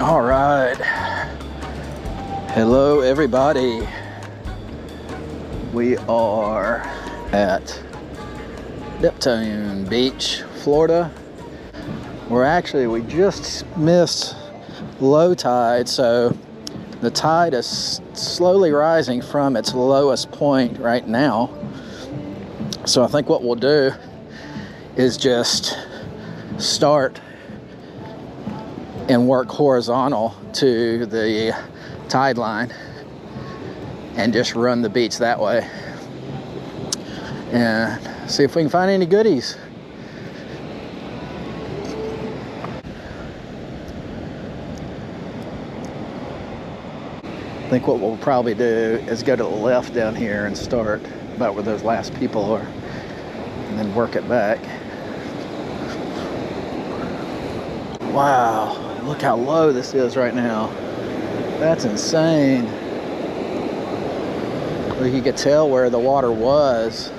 All right. Hello, everybody. We are at Neptune Beach, Florida. We just missed low tide, so the tide is slowly rising from its lowest point right now. So I think what we'll do is just start and work horizontal to the tide line and just run the beach that way and see if we can find any goodies. I think what we'll probably do is go to the left down here and start about where those last people are and then work it back. Wow. Look how low this is right now. That's insane. Well, you could tell where the water was.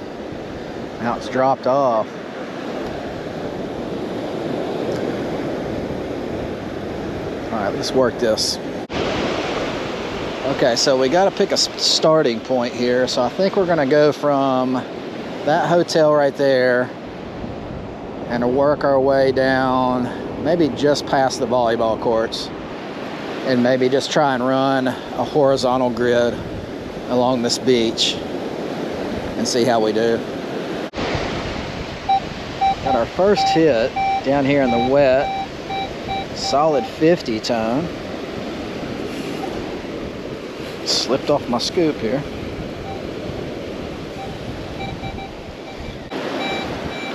Now it's dropped off. All right, let's work this. Okay, so we got to pick a starting point here. So I think we're going to go from that hotel right there and work our way down, maybe just past the volleyball courts, and maybe just try and run a horizontal grid along this beach and see how we do. Got our first hit down here in the wet, solid 50 tone. Slipped off my scoop here.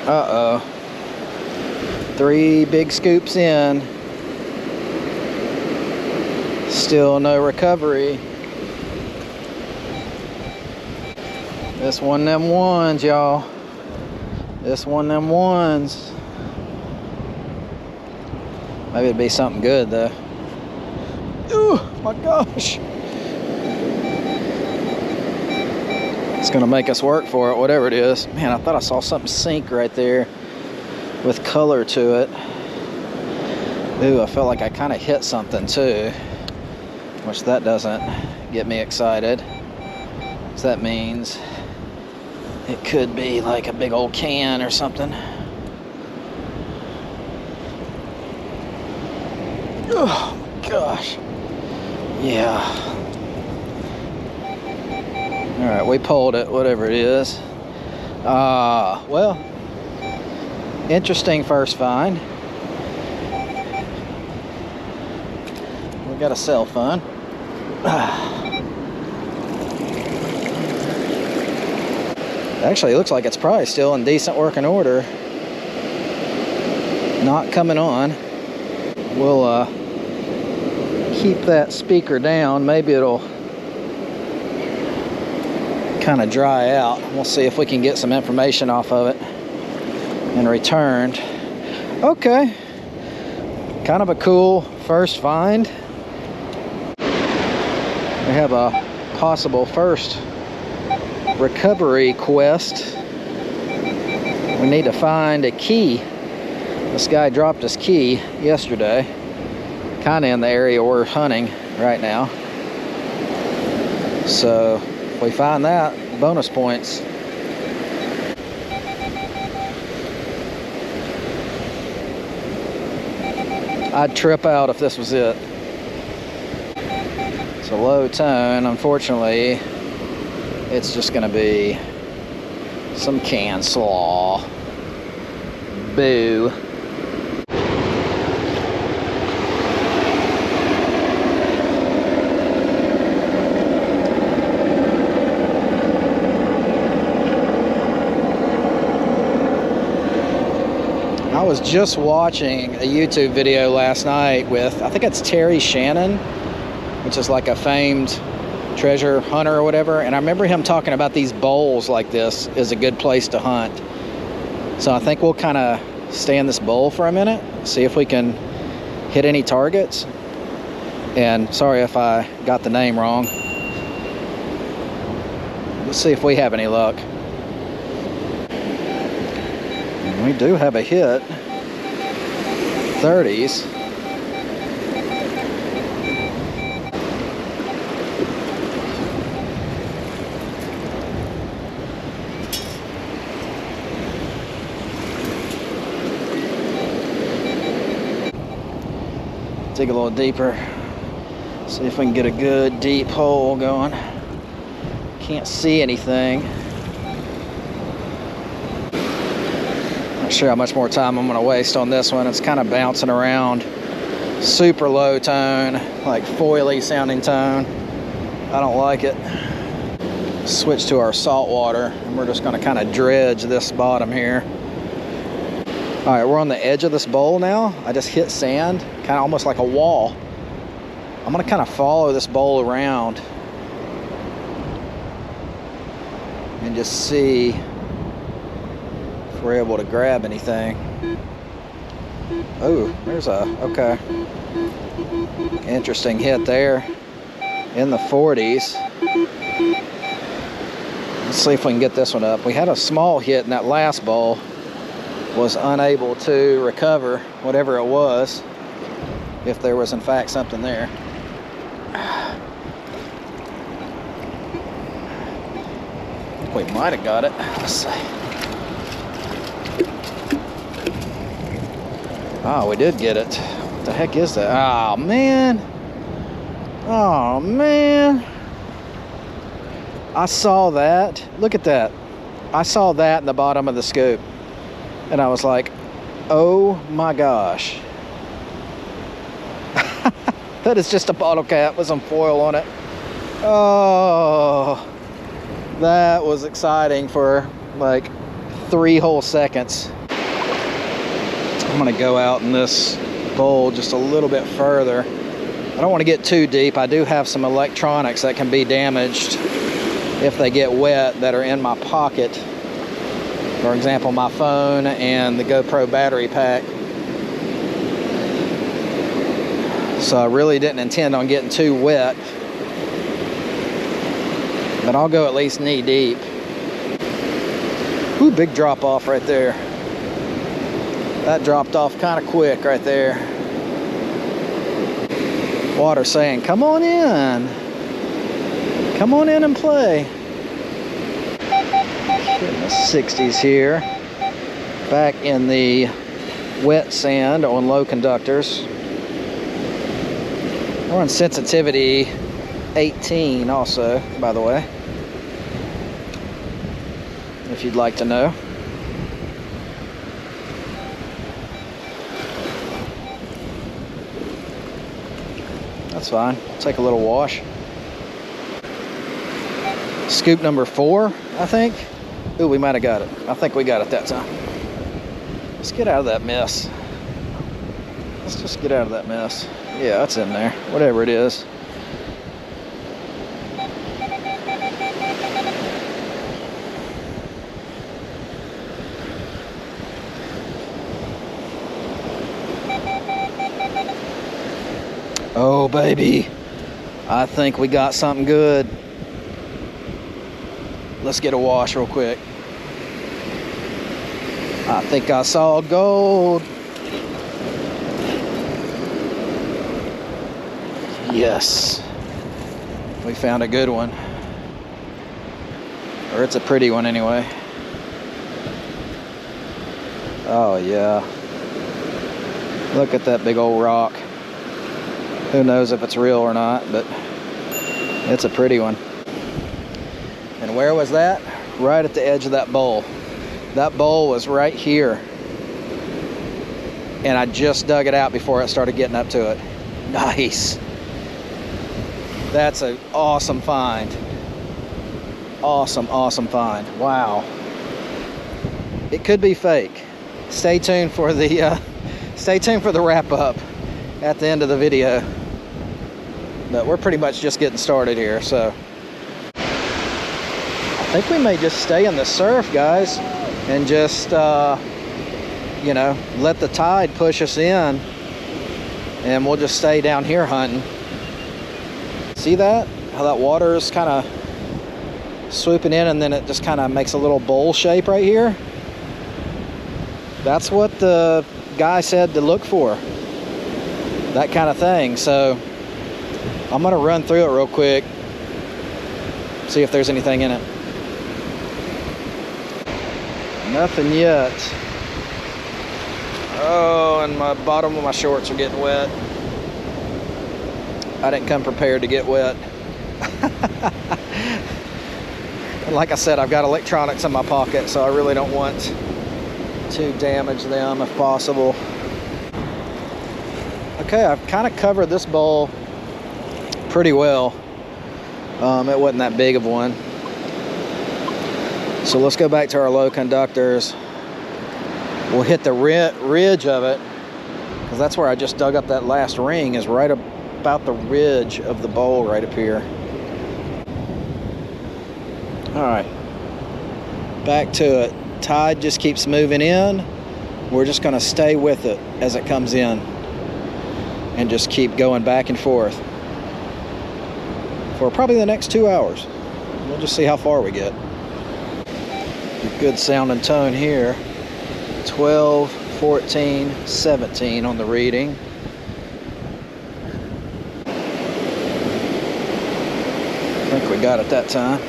Uh-oh. 3 big scoops in. Still no recovery. This one them ones, y'all. This one them ones. Maybe it'd be something good though. Ooh, my gosh. It's gonna make us work for it, whatever it is. Man, I thought I saw something sink right there with color to it. Ooh, I felt like I kind of hit something too, which that doesn't get me excited. So that means it could be like a big old can or something. Oh my gosh. Yeah. All right, we pulled it, whatever it is. Well, interesting first find. We got a cell phone. Actually, it looks like it's probably still in decent working order. Not coming on. We'll keep that speaker down. Maybe it'll kind of dry out. We'll see if we can get some information off of it and returned. Okay, kind of a cool first find. We have a possible first recovery quest. We need to find a key. This guy dropped his key yesterday, kind of in the area we're hunting right now. So if we find that, bonus points. I'd trip out if this was it. It's a low tone. Unfortunately, it's just gonna be some can slaw. Boo. I was just watching a YouTube video last night with, I think it's Terry Shannon, which is like a famed treasure hunter or whatever, and I remember him talking about these bowls like this is a good place to hunt. So I think we'll kind of stay in this bowl for a minute, see if we can hit any targets. And sorry if I got the name wrong. Let's see if we have any luck. We do have a hit. 30s. Dig a little deeper. See if we can get a good deep hole going. Can't see anything. Not sure how much more time I'm gonna waste on this one. It's kind of bouncing around. Super low tone, like foily sounding tone. I don't like it. Switch to our salt water, and we're just gonna kind of dredge this bottom here. All right, we're on the edge of this bowl now. I just hit sand, kind of almost like a wall. I'm gonna kind of follow this bowl around and just see if we're able to grab anything. Oh, there's a, okay. Interesting hit there in the 40s. Let's see if we can get this one up. We had a small hit in that last bowl. Was unable to recover whatever it was, if there was in fact something there. I think we might have got it. Let's see. Oh, we did get it. What the heck is that? Oh, man. Oh, man. I saw that. Look at that. I saw that in the bottom of the scoop. And I was like, oh my gosh. That is just a bottle cap with some foil on it. Oh, that was exciting for like 3 whole seconds. I'm gonna go out in this bowl just a little bit further. I don't want to get too deep. I do have some electronics that can be damaged if they get wet that are in my pocket. For example, my phone and the GoPro battery pack. So I really didn't intend on getting too wet, but I'll go at least knee deep. Ooh, big drop off right there. That dropped off kind of quick right there. Water saying, come on in. Come on in and play. In the 60s here. Back in the wet sand on low conductors. We're on sensitivity 18 also, by the way, if you'd like to know. That's fine. Take a little wash. Scoop number 4, I think. Ooh, we might have got it. I think we got it that time. Let's get out of that mess. Let's just get out of that mess. Yeah, that's in there. Whatever it is. Oh, baby. I think we got something good. Let's get a wash real quick. I think I saw gold. Yes. We found a good one. Or it's a pretty one anyway. Oh yeah. Look at that big old rock. Who knows if it's real or not, but it's a pretty one. And where was that? Right at the edge of that bowl. That bowl was right here. And I just dug it out before I started getting up to it. Nice. That's an awesome find. Awesome, awesome find. Wow. It could be fake. Stay tuned for the wrap up at the end of the video. But we're pretty much just getting started here, so I think we may just stay in the surf, guys, and just you know, let the tide push us in, and we'll just stay down here hunting. See that? How that water is kind of swooping in, and then it just kind of makes a little bowl shape right here. That's what the guy said to look for. That kind of thing. So I'm gonna run through it real quick, see if there's anything in it. Nothing yet. Oh, and my bottom of my shorts are getting wet. I didn't come prepared to get wet. And like I said, I've got electronics in my pocket, so I really don't want to damage them if possible. Okay, I've kind of covered this bowl pretty well. It wasn't that big of one. So let's go back to our low conductors. We'll hit the ridge of it, because that's where I just dug up that last ring, is right about the ridge of the bowl right up here. All right, back to it. Tide just keeps moving in. We're just gonna stay with it as it comes in and just keep going back and forth for probably the next 2 hours. We'll just see how far we get. Good sound and tone here. 12, 14, 17 on the reading. I think we got it that time.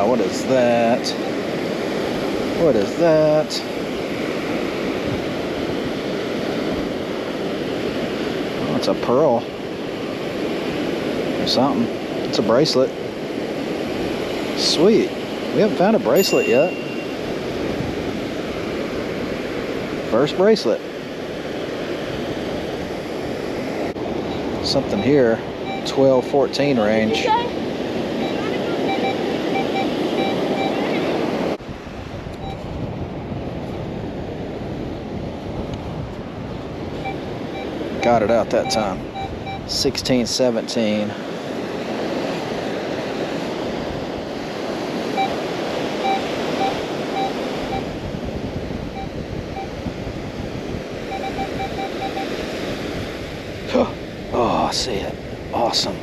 What is that? What is that? Oh, it's a pearl or something. It's a bracelet. Sweet. We haven't found a bracelet yet. First bracelet. Something here. 12, 14 range. Got it out that time. 16, 17. Oh, I see it. Awesome.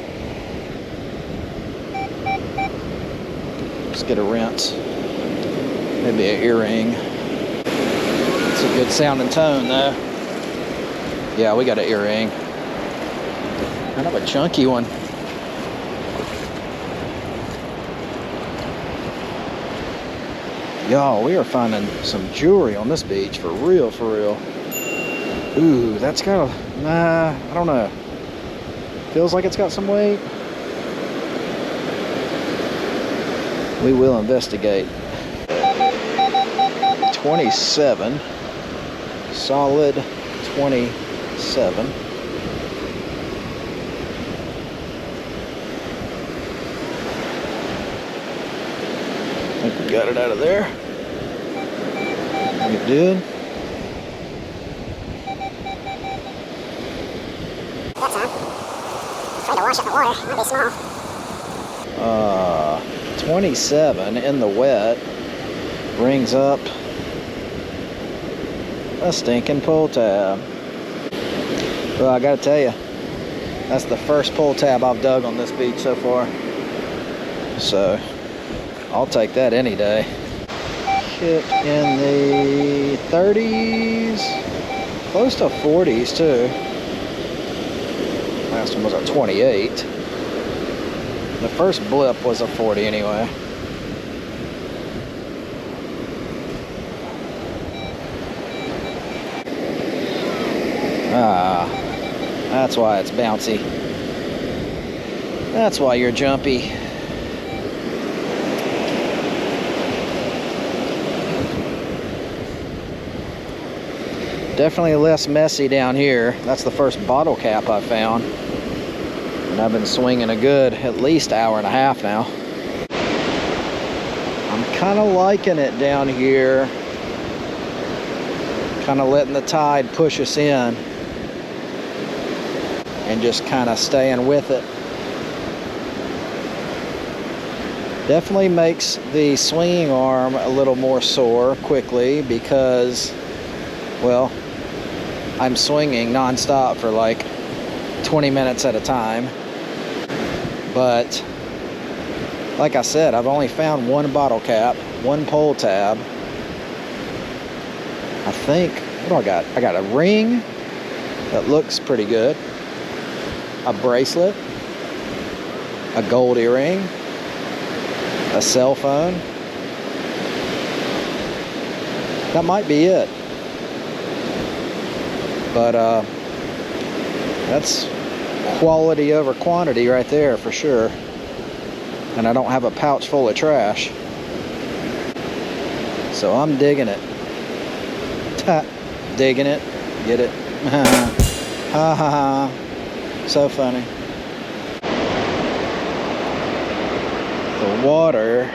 Let's get a rinse. Maybe an earring. It's a good sounding tone though. Yeah, we got an earring. Kind of a chunky one. Y'all, we are finding some jewelry on this beach for real, for real. Ooh, that's got a, nah, I don't know. Feels like it's got some weight. We will investigate. 27. Solid 27. I think we got it out of there. We did. That's on. Trying to wash up the water. Might be small. 27 in the wet brings up a stinking pull tab. Well, I gotta tell you, that's the first pull tab I've dug on this beach so far. So, I'll take that any day. Hit in the 30s, close to 40s too. Last one was a 28. The first blip was a 40 anyway. Ah, that's why it's bouncy. That's why you're jumpy. Definitely less messy down here. That's the first bottle cap I found. And I've been swinging a good at least hour and a half now. I'm kind of liking it down here. Kind of letting the tide push us in. And just kind of staying with it. Definitely makes the swinging arm a little more sore quickly because, well, I'm swinging non-stop for like 20 minutes at a time. But like I said, I've only found one bottle cap, one pull tab. I think, what do I got? I got a ring that looks pretty good, a bracelet, a gold earring, A cell phone. That might be it. But that's quality over quantity right there for sure. And I don't have a pouch full of trash. So I'm digging it. Digging it. Get it? Ha ha ha. So funny. The water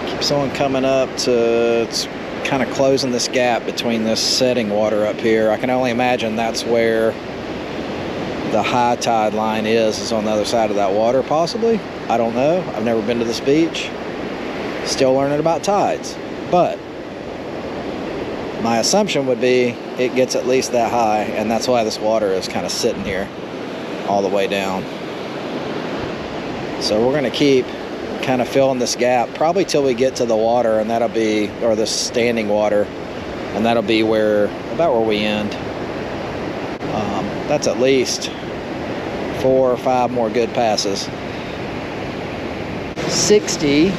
keeps on coming up to, it's kind of closing this gap between this setting water up here. I can only imagine that's where the high tide line is on the other side of that water, possibly. I don't know. I've never been to this beach. Still learning about tides. But my assumption would be it gets at least that high, and that's why this water is kind of sitting here all the way down. So we're going to keep kind of filling this gap probably till we get to the water, and that'll be, or the standing water, and that'll be about where we end. That's at least 4 or 5 more good passes. 60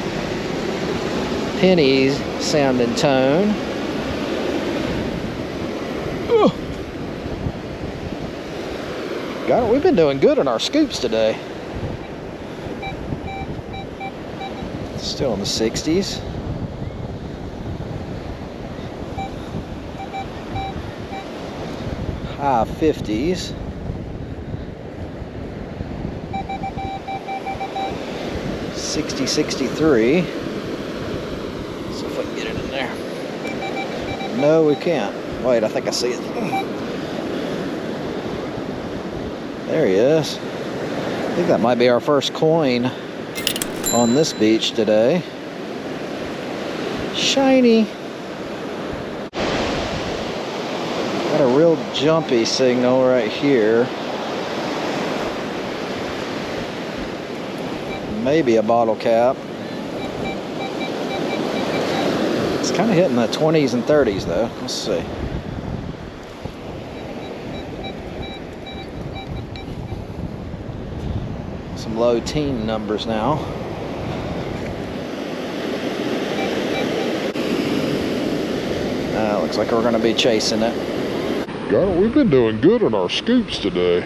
pennies sound and tone. Got it. We've been doing good on our scoops today. Still in the 60s. High 50s. 60, 63. See if I can get it in there. No, we can't. Wait, I think I see it. There he is. I think that might be our first coin on this beach today. Shiny. Got a real jumpy signal right here. Maybe a bottle cap. It's kind of hitting the 20s and 30s though. Let's see. Some low teen numbers now. Looks like we're going to be chasing it. Got it. We've been doing good on our scoops today.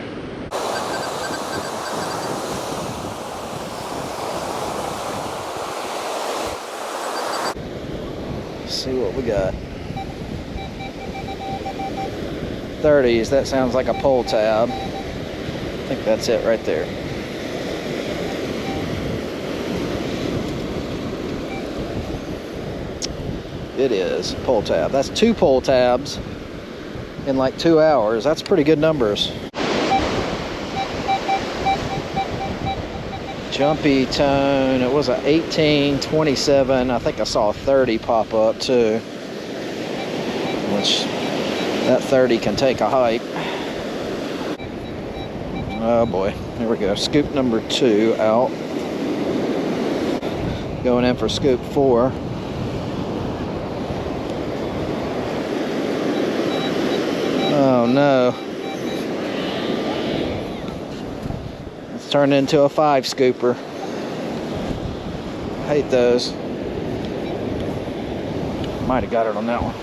Let's see what we got. 30s. That sounds like a pull tab. I think that's it right there. It is pull tab. That's 2 pull tabs in like 2 hours. That's pretty good numbers. Jumpy tone. It was a 18, 27. I think I saw a 30 pop up too. Which that 30 can take a hike. Oh boy. Here we go. Scoop number 2 out. Going in for scoop 4. Oh no. It's turned into a 5 scooper. I hate those. Might have got it on that one.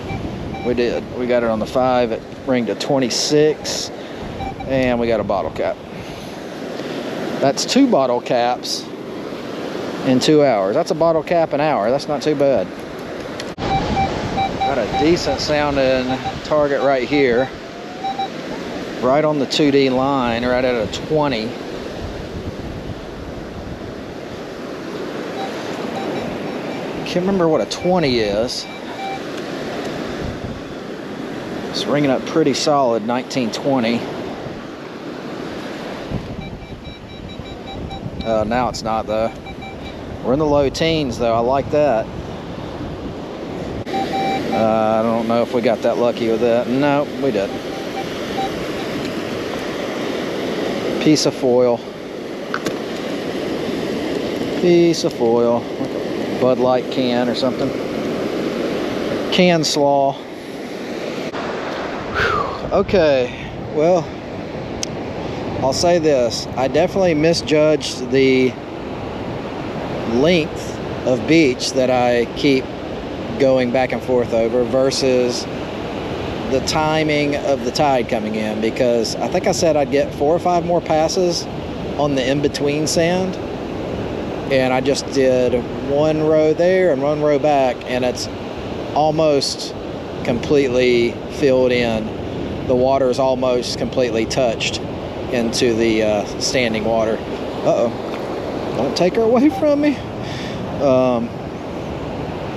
We did. We got it on the 5. It rang to 26. And we got a bottle cap. That's 2 bottle caps in 2 hours. That's a bottle cap an hour. That's not too bad. Got a decent sounding target right here. Right on the 2D line, right at a 20. Can't remember what a 20 is. It's ringing up pretty solid, 1920. Now it's not though. We're in the low teens though, I like that. I don't know if we got that lucky with that. No, we didn't. Piece of foil. Piece of foil. Like a Bud Light can or something. Can slaw. Whew. Okay, well, I'll say this. I definitely misjudged the length of beach that I keep going back and forth over versus the timing of the tide coming in, because I think I said I'd get 4 or 5 more passes on the in-between sand, and I just did 1 row there and 1 row back, and it's almost completely filled in. The water is almost completely touched into the standing water. Uh-oh, don't take her away from me.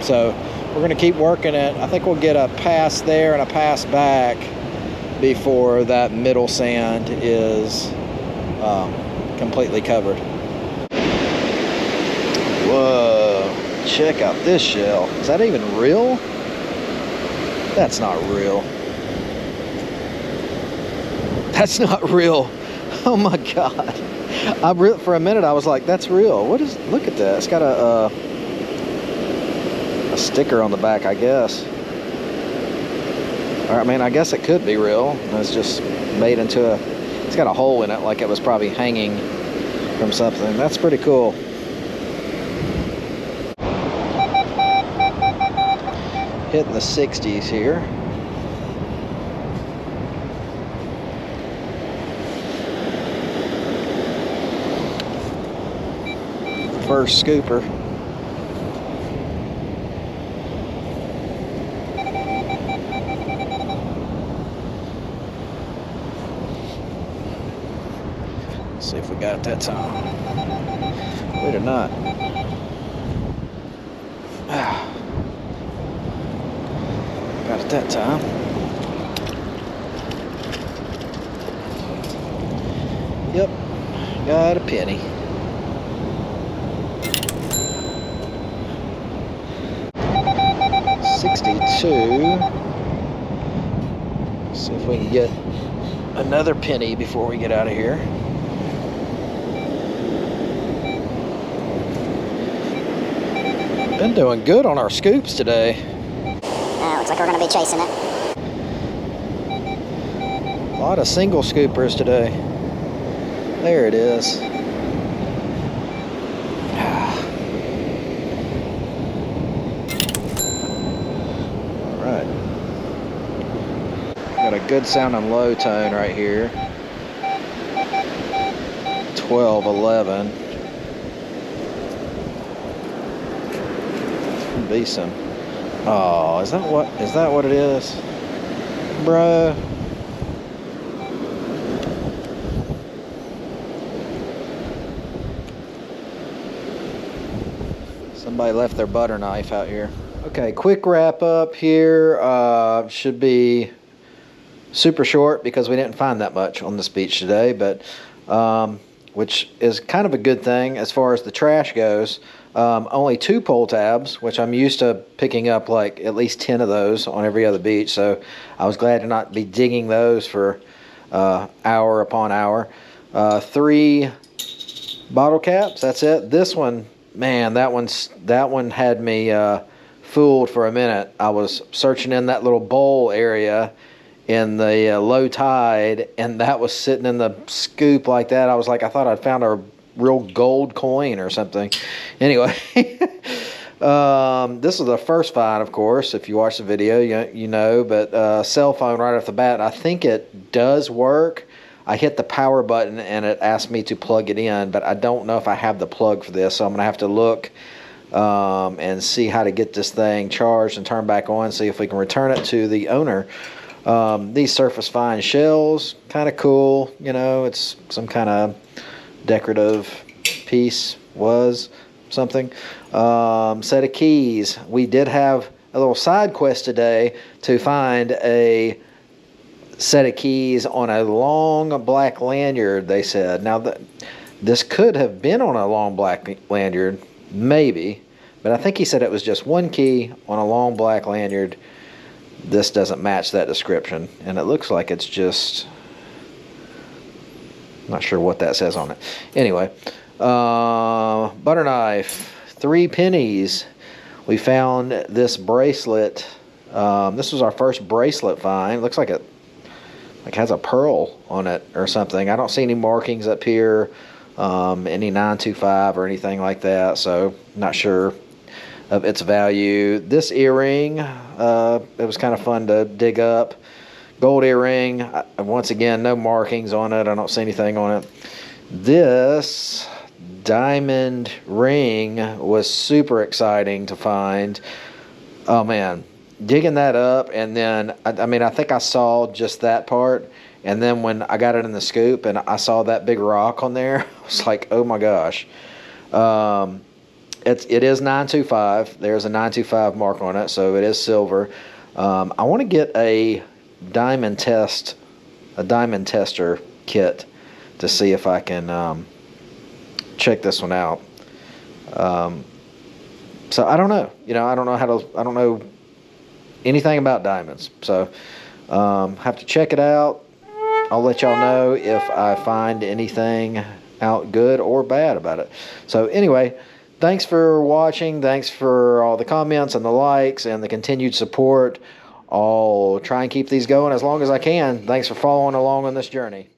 So we're gonna keep working it. I think we'll get a pass there and a pass back before that middle sand is completely covered. Whoa, check out this shell. Is that even real? That's not real. That's not real. Oh my God. For a minute I was like, that's real. What is, look at that. It's got a sticker on the back, I guess. I mean, I guess it could be real. It's just made into it's got a hole in it, like it was probably hanging from something. That's pretty cool. Hitting the 60s here. First scooper. See if we got it that time. Wait or not. Got it that time. Yep, got a penny. $62. See if we can get another penny before we get out of here. Been doing good on our scoops today. Looks like we're going to be chasing it. A lot of single scoopers today. There it is. All right. Got a good sounding low tone right here. 12, 11. Be some. Oh, is that what it is, bro? Somebody left their butter knife out here. Okay, quick wrap up here. Should be super short because we didn't find that much on this beach today, but which is kind of a good thing as far as the trash goes. Only 2 pull tabs, which I'm used to picking up like at least 10 of those on every other beach, so I was glad to not be digging those for hour upon hour. 3 bottle caps, that's it. This one, man, that one had me fooled for a minute. I was searching in that little bowl area in the low tide, and that was sitting in the scoop like that. I was like, I thought I'd found a real gold coin or something. Anyway, this is the first find, of course. If you watch the video, you know, but cell phone right off the bat. I think it does work. I hit the power button and it asked me to plug it in, but I don't know if I have the plug for this, so I'm gonna have to look and see how to get this thing charged and turned back on, see if we can return it to the owner. These surface fine shells, kind of cool, you know, it's some kind of decorative piece, was something. Set of keys. We did have a little side quest today to find a set of keys on a long black lanyard, they said. Now, this could have been on a long black lanyard, maybe, but I think he said it was just 1 key on a long black lanyard. This doesn't match that description, and it looks like it's just, not sure what that says on it. Anyway, butter knife, 3 pennies. We found this bracelet. This was our first bracelet find. Looks like it has a pearl on it or something. I don't see any markings up here. any 925 or anything like that, so not sure of its value. This earring, it was kind of fun to dig up. Gold earring, once again, no markings on it. I don't see anything on it. This diamond ring was super exciting to find. Oh man, digging that up, and then I mean, I think I saw just that part, and then when I got it in the scoop and I saw that big rock on there, I was like, oh my gosh. It is 925. There's a 925 mark on it, so it is silver. I want to get a diamond tester kit to see if I can check this one out. So I don't know. I don't know anything about diamonds. So have to check it out. I'll let y'all know if I find anything out good or bad about it. So anyway, thanks for watching. Thanks for all the comments and the likes and the continued support. I'll try and keep these going as long as I can. Thanks for following along on this journey.